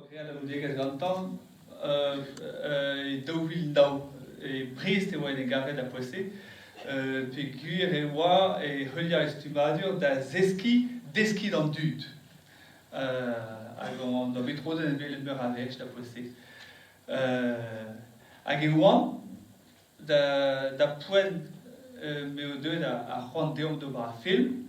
Krealavudegaz gantan, daouvil daou e prest e oa en e gavet da poese, pe gwir e oa e heuliar estumadur da zeski deski d'an dud. Hag an da metroden en velet meur a vech da poese. Hag e oan, da poen meo deud a c'hoant deomp d'ober a film,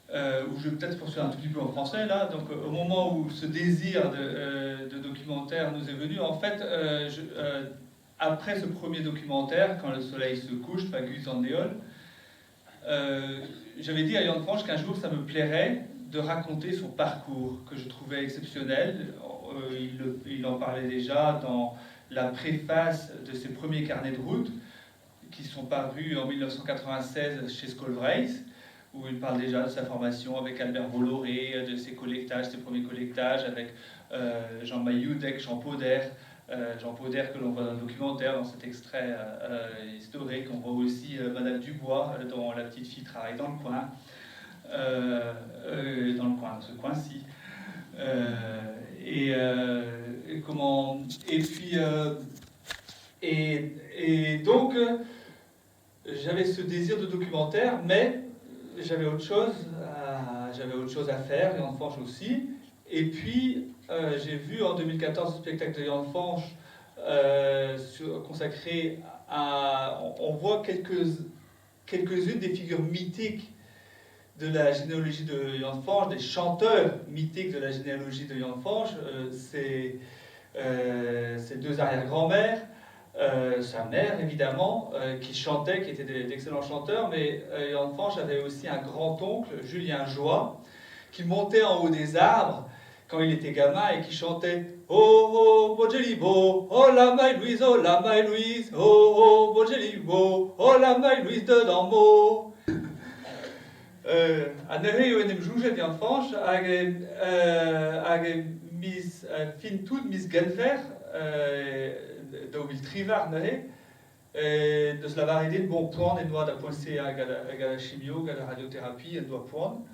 où je vais peut-être poursuivre un tout petit peu en français là. Donc au moment où ce désir de documentaire nous est venu, en fait, après ce premier documentaire, quand le soleil se couche, Pagus en Néol, j'avais dit à Yann Franch qu'un jour ça me plairait de raconter son parcours, que je trouvais exceptionnel. Il en parlait déjà dans la préface de ses premiers carnets de route, qui sont parus en 1996 chez Skolvreis, où il parle déjà de sa formation avec Albert Bolloré, de ses collectages, ses premiers collectages avec Jean Mailloudec, Jean Pauder que l'on voit dans le documentaire, dans cet extrait historique. On voit aussi Madame Dubois dans La petite fille travaille dans le coin, dans ce coin-ci. Et donc j'avais ce désir de documentaire, mais j'avais autre chose à faire, et Yann Fanch aussi. Et puis j'ai vu en 2014 ce spectacle de Yann Fanch consacré à... On voit quelques-unes des figures mythiques de la généalogie de Yann Fanch, des chanteurs mythiques de la généalogie de Yann Fanch, ses deux arrière-grands-mères, sa mère évidemment, qui chantait, qui était d'excellents chanteurs, mais Yann Fanch avait aussi un grand-oncle, Julien Joie, qui montait en haut des arbres quand il était gamin et qui chantait « Oh, oh, Bojelibo, oh la Maï-Louise, oh la Maï-Louise, oh, oh, Bojelibo, oh la Maï-Louise de Dambo ». Anere eo en em joujet Yann Fanch, hag mis fin tout mis genfer, daouvil trivar nahe, deus lavaret bon poan en doa da poese hag a la chimio, hag a la radiothérapie en doa poan.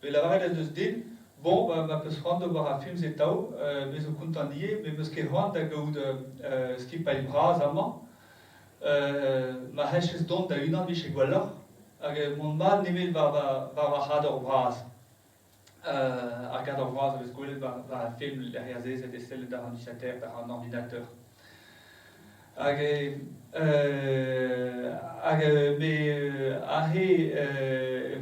Mais lavaret deus den, bon, ma peus c'hoant d'ober a film zetao, bez o kontant nie, me meus ket c'hoant da gaout skipal braz amañ, ma hec'hez dont da unan vich e gwelloc'h, hag mont mat nemet war c'hador braz. Ar kador braz a vez gwelet war a film derrière zezet e sellet ar ordinateur, dar an ordinateur.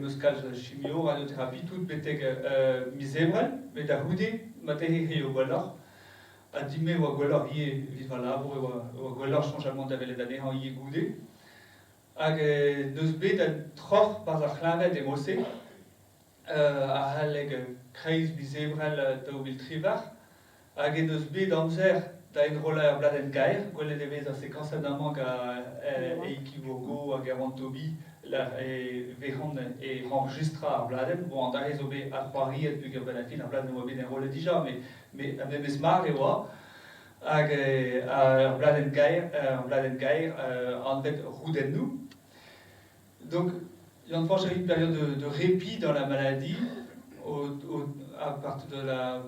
Meus kalz chimio, radiothérapie, tout beteg miz ebrel, met da houde, matehe he o gwelloc'h. A dime oa gwelloc'h ie vid va labour, oa gwelloc'h chanjalman da velet anezhañ ie goude. Hag neus bet a troc'h barzh ar c'hlinvet e mose, a c'halleg kreiz miz ebrel daouvil trivar, hag neus bet amzer da enrola ur bladenn gaer, gwelet e vez ar sekañsad amañ Eiki Bourgo hag Erwan Tobi vehan e enregistra ar bladenn. Bon, an da zo bet ar c'hoariet bug ur benafil, ar bladenn oa bet enrolet dija, mais memes mar e oa, hag ur bladenn gaer anvet roudenn nou. Donc, Yann Fanch a eu une période de répit dans la maladie, à partir de la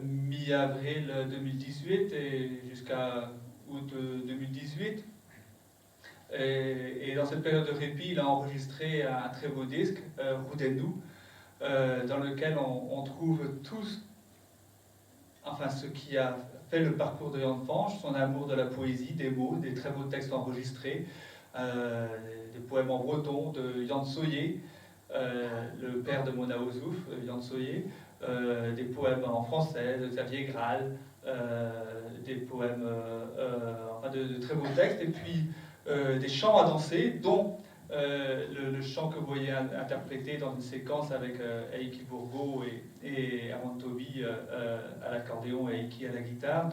mi-avril 2018 et jusqu'à août 2018. Et dans cette période de répit, il a enregistré un très beau disque, Roudennou, dans lequel on trouve ce qui a fait le parcours de Yann Fanch, son amour de la poésie, des mots, des très beaux textes enregistrés, des poèmes en breton de Yann Soyer, le père de Mona Ozouf, Yann Soyer, des poèmes en français de Xavier Graal, des poèmes, de très beaux textes, et puis des chants à danser, dont le chant que vous voyez interprété dans une séquence avec Eiki Bourgo et Erwan Tobi à l'accordéon et Eiki à la guitare.